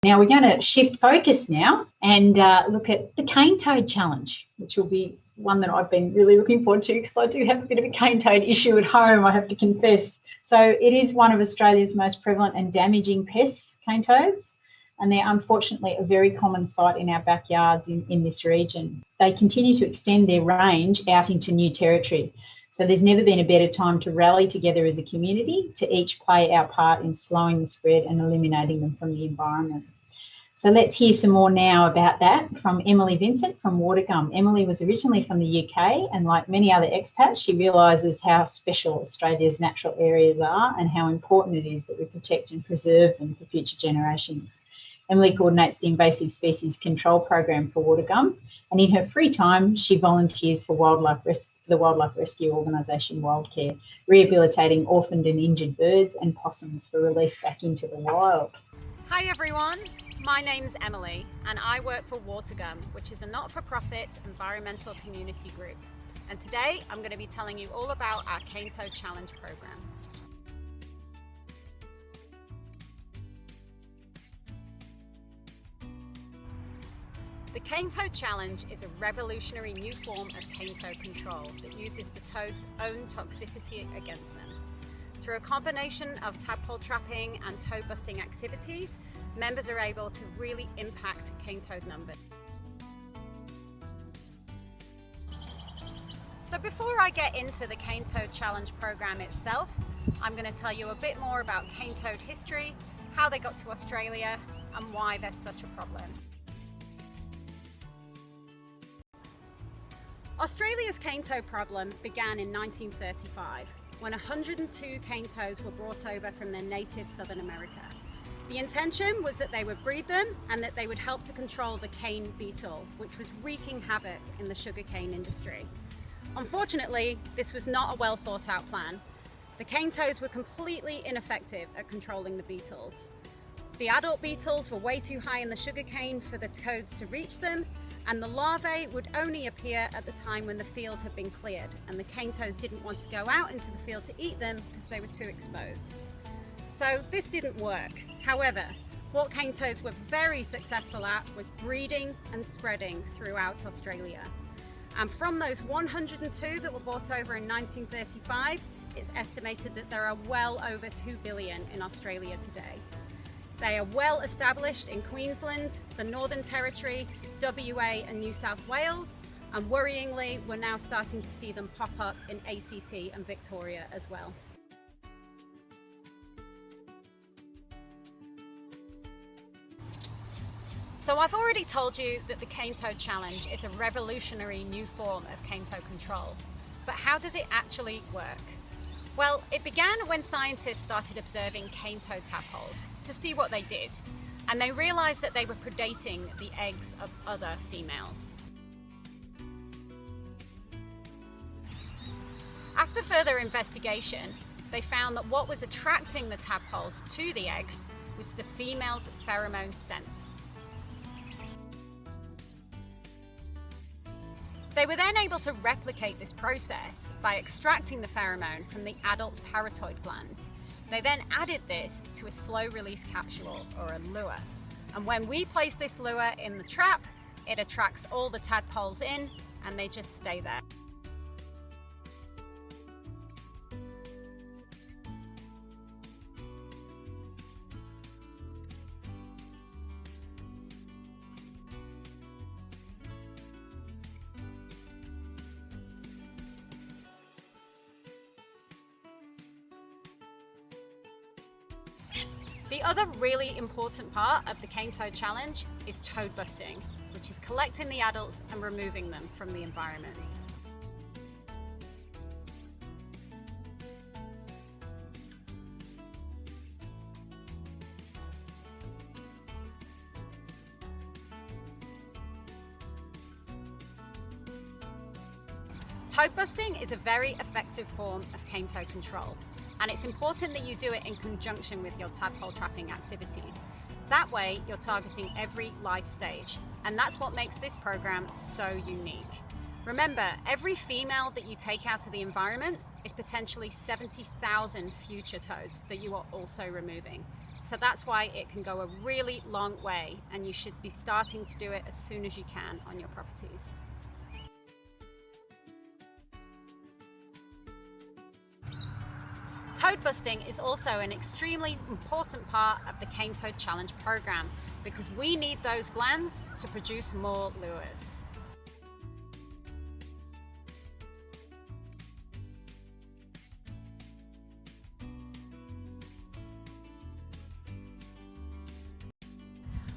Now we're going to shift focus now and look at the cane toad challenge, which will be one that I've been really looking forward to because I do have a bit of a cane toad issue at home, I have to confess. So it is one of Australia's most prevalent and damaging pests, cane toads, and they're unfortunately a very common sight in our backyards in this region. They continue to extend their range out into new territory. So there's never been a better time to rally together as a community to each play our part in slowing the spread and eliminating them from the environment. So let's hear some more now about that from Emily Vincent from Watergum. Emily was originally from the UK, and like many other expats, she realises how special Australia's natural areas are and how important it is that we protect and preserve them for future generations. Emily coordinates the invasive species control program for Watergum, and in her free time, she volunteers for the wildlife rescue organisation Wildcare, rehabilitating orphaned and injured birds and possums for release back into the wild. Hi everyone, my name's Emily and I work for Watergum, which is a not-for-profit environmental community group. And today I'm going to be telling you all about our Cane Toad Challenge program. The Cane Toad Challenge is a revolutionary new form of cane toad control that uses the toad's own toxicity against them. Through a combination of tadpole trapping and toad busting activities, members are able to really impact cane toad numbers. So before I get into the Cane Toad Challenge program itself, I'm going to tell you a bit more about cane toad history, how they got to Australia, and why they're such a problem. Australia's cane toad problem began in 1935, when 102 cane toads were brought over from their native Southern America. The intention was that they would breed them and that they would help to control the cane beetle, which was wreaking havoc in the sugarcane industry. Unfortunately, this was not a well thought out plan. The cane toads were completely ineffective at controlling the beetles. The adult beetles were way too high in the sugarcane for the toads to reach them, and the larvae would only appear at the time when the field had been cleared, and the cane toads didn't want to go out into the field to eat them because they were too exposed. So this didn't work. However, what cane toads were very successful at was breeding and spreading throughout Australia. And from those 102 that were brought over in 1935, it's estimated that there are well over 2 billion in Australia today. They are well established in Queensland, the Northern Territory, WA and New South Wales, and worryingly, we're now starting to see them pop up in ACT and Victoria as well. So I've already told you that the Cane Toad Challenge is a revolutionary new form of cane toad control, but how does it actually work? Well, it began when scientists started observing cane toad tadpoles to see what they did, and they realised that they were predating the eggs of other females. After further investigation, they found that what was attracting the tadpoles to the eggs was the female's pheromone scent. They were then able to replicate this process by extracting the pheromone from the adult's parotoid glands. They then added this to a slow-release capsule or a lure. And when we place this lure in the trap, it attracts all the tadpoles in and they just stay there. The other really important part of the Cane Toad Challenge is toad busting, which is collecting the adults and removing them from the environment. Toad busting is a very effective form of cane toad control, and it's important that you do it in conjunction with your tadpole trapping activities. That way, you're targeting every life stage, and that's what makes this program so unique. Remember, every female that you take out of the environment is potentially 70,000 future toads that you are also removing. So that's why it can go a really long way, and you should be starting to do it as soon as you can on your properties. Toad busting is also an extremely important part of the Cane Toad Challenge program because we need those glands to produce more lures.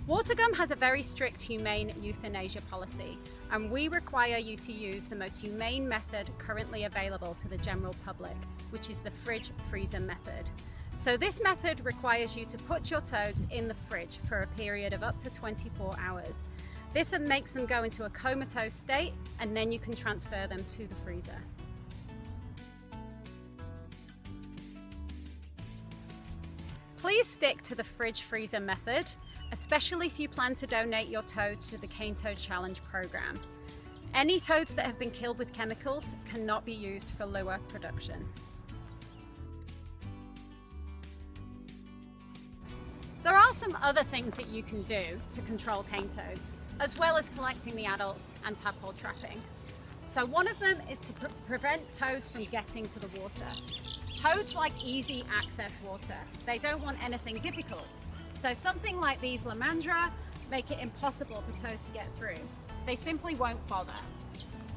Watergum has a very strict humane euthanasia policy, and we require you to use the most humane method currently available to the general public, which is the fridge freezer method. So this method requires you to put your toads in the fridge for a period of up to 24 hours. This makes them go into a comatose state, and then you can transfer them to the freezer. Please stick to the fridge freezer method, especially if you plan to donate your toads to the Cane Toad Challenge program. Any toads that have been killed with chemicals cannot be used for lure production. There are some other things that you can do to control cane toads, as well as collecting the adults and tadpole trapping. So one of them is to prevent toads from getting to the water. Toads like easy access water. They don't want anything difficult. So something like these lamandra make it impossible for toads to get through. They simply won't bother.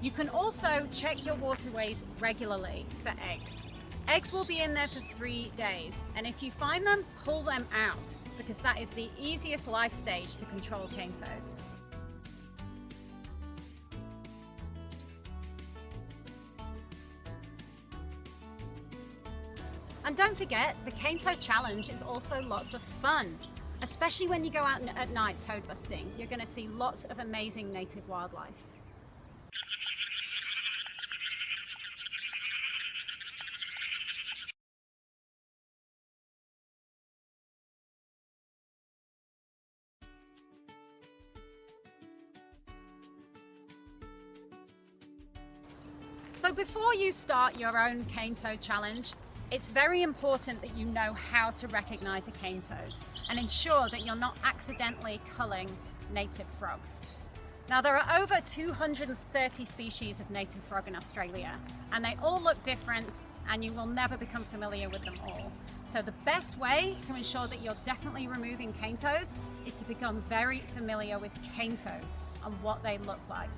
You can also check your waterways regularly for eggs. Eggs will be in there for 3 days, and if you find them, pull them out, because that is the easiest life stage to control cane toads. And don't forget, the Cane Toad Challenge is also lots of fun. Especially when you go out at night toad busting, you're going to see lots of amazing native wildlife. So before you start your own Cane Toad Challenge, it's very important that you know how to recognize a cane toad and ensure that you're not accidentally culling native frogs. Now, there are over 230 species of native frog in Australia, and they all look different, and you will never become familiar with them all. So the best way to ensure that you're definitely removing cane toads is to become very familiar with cane toads and what they look like.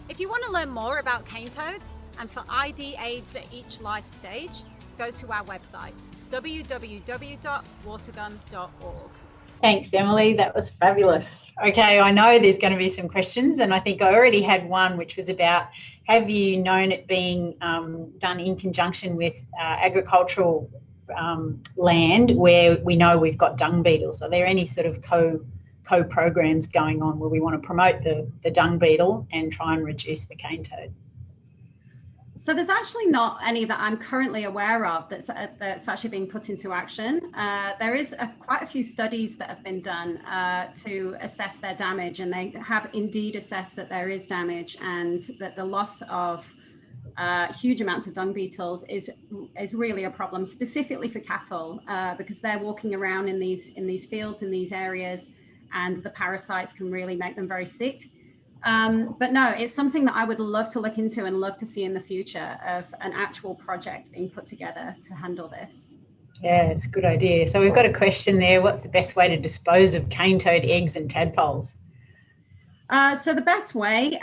If you want to learn more about cane toads and for ID aids at each life stage, go to our website, www.watergum.org. Thanks, Emily. That was fabulous. Okay, I know there's going to be some questions, and I think I already had one, which was about, have you known it being done in conjunction with agricultural land where we know we've got dung beetles? Are there any sort of co-programs going on where we want to promote the dung beetle and try and reduce the cane toad? So there's actually not any that I'm currently aware of that's actually being put into action. There is quite a few studies that have been done to assess their damage, and they have indeed assessed that there is damage and that the loss of huge amounts of dung beetles is really a problem, specifically for cattle, because they're walking around in these fields, in these areas, and the parasites can really make them very sick. But no, it's something that I would love to look into and love to see in the future, of an actual project being put together to handle this. Yeah, it's a good idea. So we've got a question there. What's the best way to dispose of cane toad eggs and tadpoles? So the best way,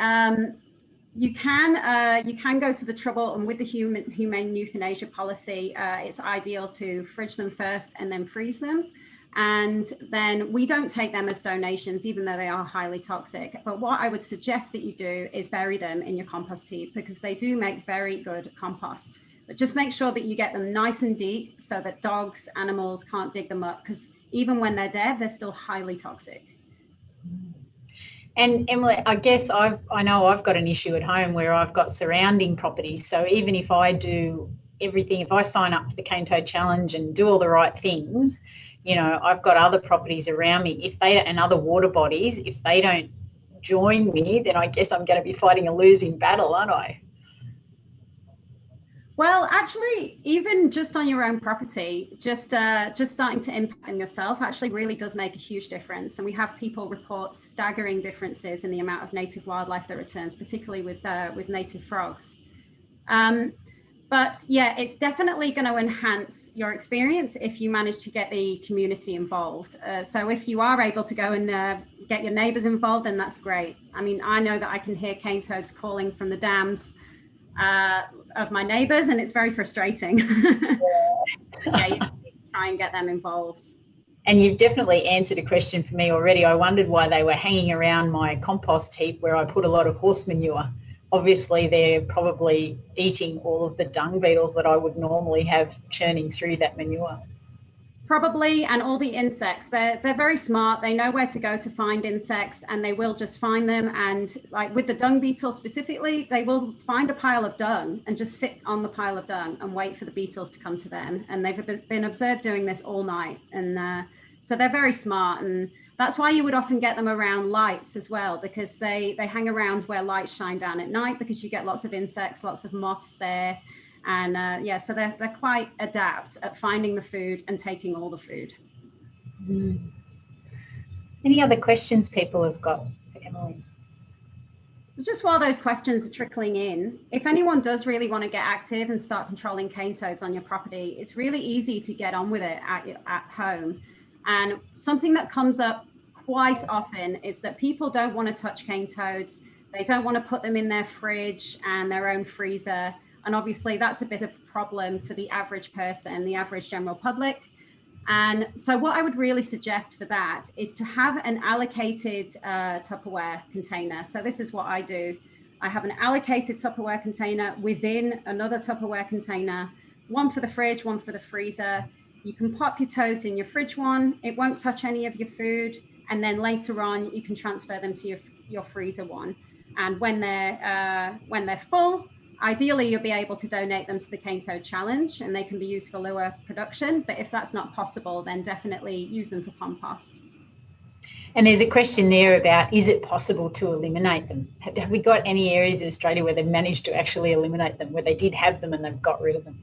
you can go to the trouble, and with the humane euthanasia policy, it's ideal to fridge them first and then freeze them. And then we don't take them as donations, even though they are highly toxic. But what I would suggest that you do is bury them in your compost heap, because they do make very good compost. But just make sure that you get them nice and deep so that dogs, animals can't dig them up, because even when they're dead, they're still highly toxic. And Emily, I guess I know I've got an issue at home where I've got surrounding properties. So even if I do everything, if I sign up for the Cane Toad Challenge and do all the right things, you know, I've got other properties around me, and other water bodies, if they don't join me, then I guess I'm going to be fighting a losing battle, aren't I? Well, actually, even just on your own property, just starting to impact them yourself actually really does make a huge difference. And we have people report staggering differences in the amount of native wildlife that returns, particularly with native frogs. But yeah, it's definitely going to enhance your experience if you manage to get the community involved. So if you are able to go and get your neighbors involved, then that's great. I mean, I know that I can hear cane toads calling from the dams of my neighbors, and it's very frustrating. Yeah, you try and get them involved. And you've definitely answered a question for me already. I wondered why they were hanging around my compost heap where I put a lot of horse manure. Obviously, they're probably eating all of the dung beetles that I would normally have churning through that manure. Probably, and all the insects. They're very smart. They know where to go to find insects, and they will just find them. And like with the dung beetle specifically, they will find a pile of dung and just sit on the pile of dung and wait for the beetles to come to them. And they've been observed doing this all night. And so they're very smart, and that's why you would often get them around lights as well, because they hang around where lights shine down at night, because you get lots of insects, lots of moths there. And yeah, so they're quite adept at finding the food and taking all the food. Any other questions people have got for Emily? So just while those questions are trickling in, if anyone does really want to get active and start controlling cane toads on your property, it's really easy to get on with it at home. And something that comes up quite often is that people don't want to touch cane toads. They don't want to put them in their fridge and their own freezer. And obviously that's a bit of a problem for the average person, the average general public. And so what I would really suggest for that is to have an allocated Tupperware container. So this is what I do. I have an allocated Tupperware container within another Tupperware container, one for the fridge, one for the freezer. You can pop your toads in your fridge one. It won't touch any of your food. And then later on, you can transfer them to your freezer one. And when they're full, ideally, you'll be able to donate them to the Cane Toad Challenge, and they can be used for lure production. But if that's not possible, then definitely use them for compost. And there's a question there about, is it possible to eliminate them? Have we got any areas in Australia where they've managed to actually eliminate them, where they did have them and they've got rid of them?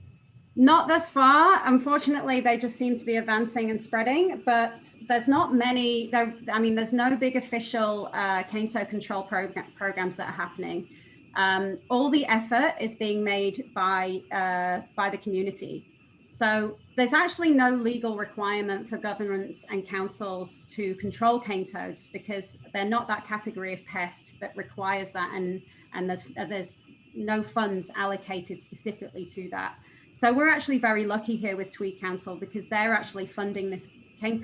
Not thus far. Unfortunately, they just seem to be advancing and spreading, but there's not many. There's no big official cane toad control programs that are happening. All the effort is being made by the community. So there's actually no legal requirement for governments and councils to control cane toads, because they're not that category of pest that requires that, and there's no funds allocated specifically to that. So we're actually very lucky here with Tweed Council, because they're actually funding this cane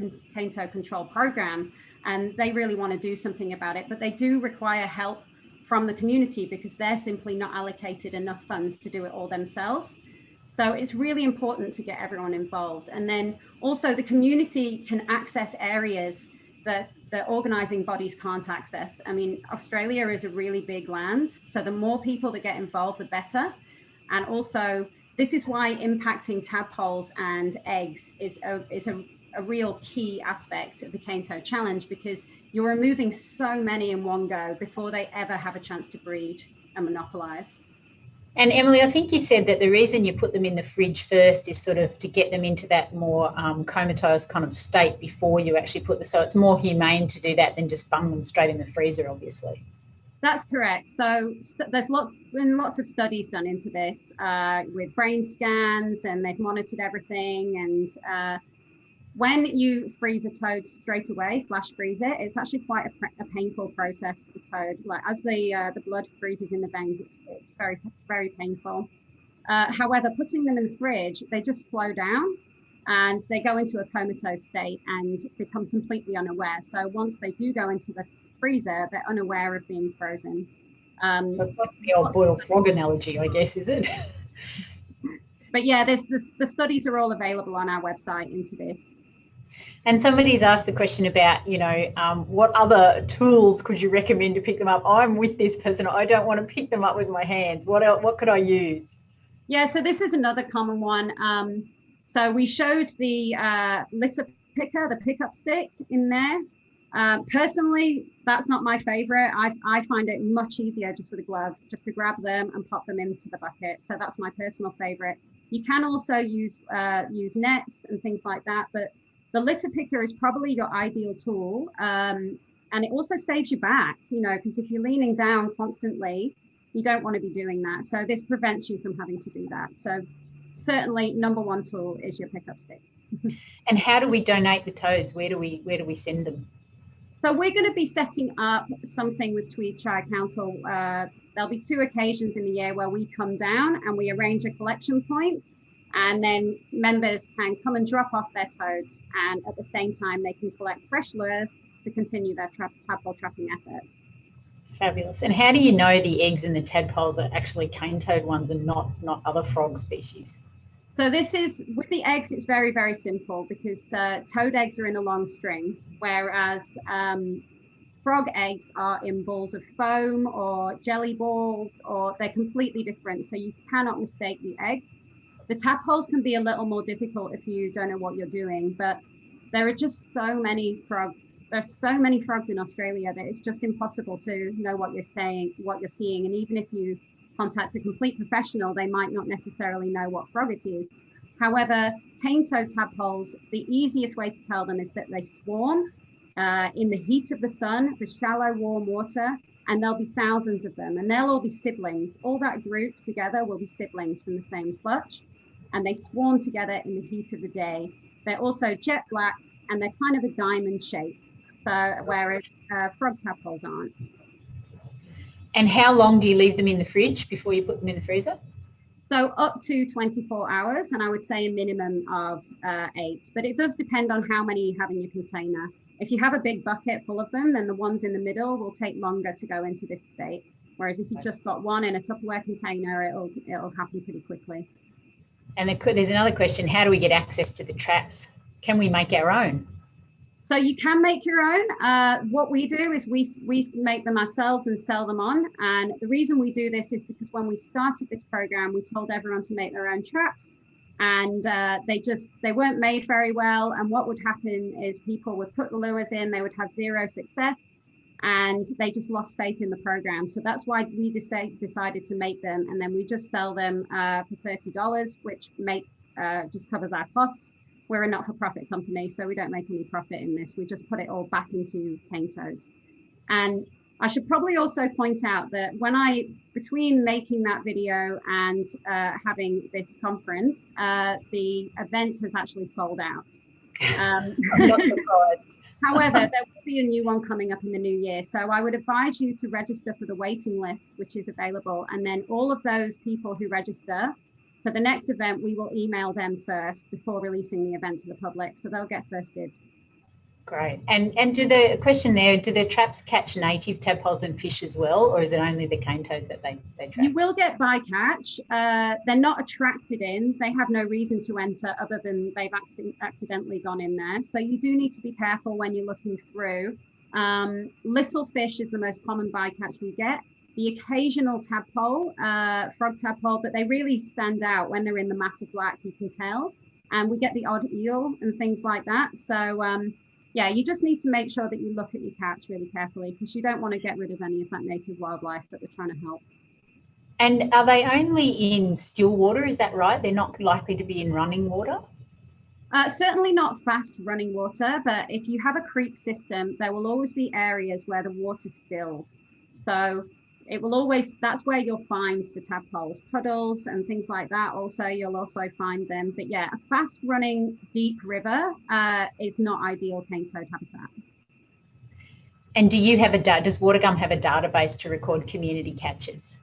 toad control program, and they really want to do something about it. But they do require help from the community, because they're simply not allocated enough funds to do it all themselves. So it's really important to get everyone involved. And then also the community can access areas that the organising bodies can't access. I mean, Australia is a really big land, so the more people that get involved, the better. And also, this is why impacting tadpoles and eggs is a real key aspect of the Cane Toad Challenge, because you're removing so many in one go before they ever have a chance to breed and monopolise. And Emily, I think you said that the reason you put them in the fridge first is sort of to get them into that more comatose kind of state before you actually put them. So it's more humane to do that than just bung them straight in the freezer, obviously. That's correct. So there's been lots of studies done into this with brain scans, and they've monitored everything. And when you freeze a toad straight away, flash freeze it, it's actually quite a painful process for the toad. Like as the blood freezes in the veins, it's very, very painful. However, putting them in the fridge, they just slow down and they go into a comatose state and become completely unaware. So once they do go into the freezer, they're unaware of being frozen. So it's like the old boiled frog analogy, I guess, is it? But yeah, the studies are all available on our website into this. And somebody's asked the question about, what other tools could you recommend to pick them up? I'm with this person. I don't want to pick them up with my hands. What else? What could I use? Yeah, so this is another common one. So we showed the litter picker, the pickup stick in there. Personally, that's not my favorite. I find it much easier just with a glove, just to grab them and pop them into the bucket. So that's my personal favorite. You can also use nets and things like that, but the litter picker is probably your ideal tool. And it also saves you back, because if you're leaning down constantly, you don't want to be doing that. So this prevents you from having to do that. So certainly number one tool is your pickup stick. And how do we donate the toads? Where do we send them? So we're going to be setting up something with Tweed Shire Council. There'll be 2 occasions in the year where we come down and we arrange a collection point, and then members can come and drop off their toads, and at the same time they can collect fresh lures to continue their tadpole trapping efforts. Fabulous. And how do you know the eggs in the tadpoles are actually cane toad ones and not other frog species? So this is, with the eggs, it's very, very simple, because toad eggs are in a long string, whereas frog eggs are in balls of foam or jelly balls, or they're completely different. So you cannot mistake the eggs. The tadpoles can be a little more difficult if you don't know what you're doing, but there are just so many frogs. There's so many frogs in Australia that it's just impossible to know what you're seeing. And even if you contact a complete professional, they might not necessarily know what frog it is. However, cane toad tadpoles, the easiest way to tell them is that they swarm in the heat of the sun, the shallow, warm water, and there'll be thousands of them, and they'll all be siblings. All that group together will be siblings from the same clutch, and they swarm together in the heat of the day. They're also jet black, and they're kind of a diamond shape, whereas frog tadpoles aren't. And how long do you leave them in the fridge before you put them in the freezer? So up to 24 hours, and I would say a minimum of 8, but it does depend on how many you have in your container. If you have a big bucket full of them, then the ones in the middle will take longer to go into this state. Whereas if you've just got one in a Tupperware container, it'll happen pretty quickly. And there's another question, how do we get access to the traps? Can we make our own? So you can make your own. What we do is we make them ourselves and sell them on. And the reason we do this is because when we started this program, we told everyone to make their own traps, and they weren't made very well. And what would happen is people would put the lures in, they would have 0 success, and they just lost faith in the program. So that's why we decided to make them, and then we just sell them for $30, which just covers our costs. We're a not-for-profit company, so we don't make any profit in this. We just put it all back into cane toads. And I should probably also point out that between making that video and having this conference, the event has actually sold out. I'm not surprised. However, there will be a new one coming up in the new year. So I would advise you to register for the waiting list, which is available. And then all of those people who register for the next event, we will email them first before releasing the event to the public. So they'll get first dibs. Great. And do the traps catch native tadpoles and fish as well, or is it only the cane toads that they trap? You will get bycatch. They're not attracted in. They have no reason to enter other than they've accidentally gone in there. So you do need to be careful when you're looking through. Little fish is the most common bycatch we get. The occasional tadpole, frog tadpole, but they really stand out when they're in the massive black, you can tell. And we get the odd eel and things like that. So yeah, you just need to make sure that you look at your catch really carefully, because you don't want to get rid of any of that native wildlife that we're trying to help. And are they only in still water? Is that right? They're not likely to be in running water? Certainly not fast running water, but if you have a creek system, there will always be areas where the water stills. So it will always, that's where you'll find the tadpoles, puddles and things like that. Also, you'll also find them. But yeah, a fast running deep river is not ideal cane toad habitat. And do you have does Watergum have a database to record community catches?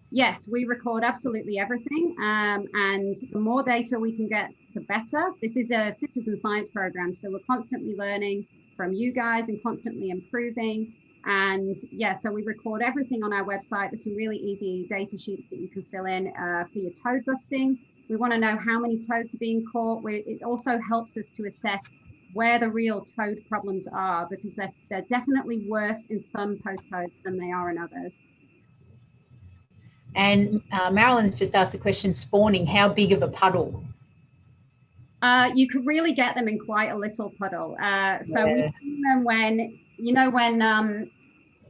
Yes, we record absolutely everything. And the more data we can get, the better. This is a citizen science program, so we're constantly learning from you guys and constantly improving. And yeah, so we record everything on our website. There's some really easy data sheets that you can fill in for your toad busting. We want to know how many toads are being caught. It also helps us to assess where the real toad problems are, because they're definitely worse in some postcodes than they are in others. And Marilyn's just asked the question, spawning, how big of a puddle? You could really get them in quite a little puddle. So we've seen them when you know, when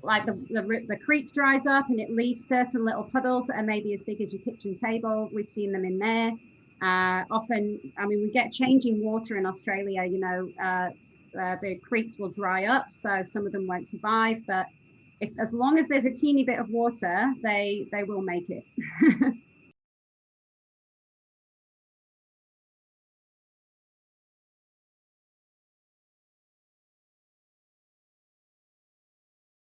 like the creek dries up and it leaves certain little puddles that are maybe as big as your kitchen table. We've seen them in there. Often, I mean, we get changing water in Australia, you know, the creeks will dry up, so some of them won't survive, but as long as there's a teeny bit of water, they will make it.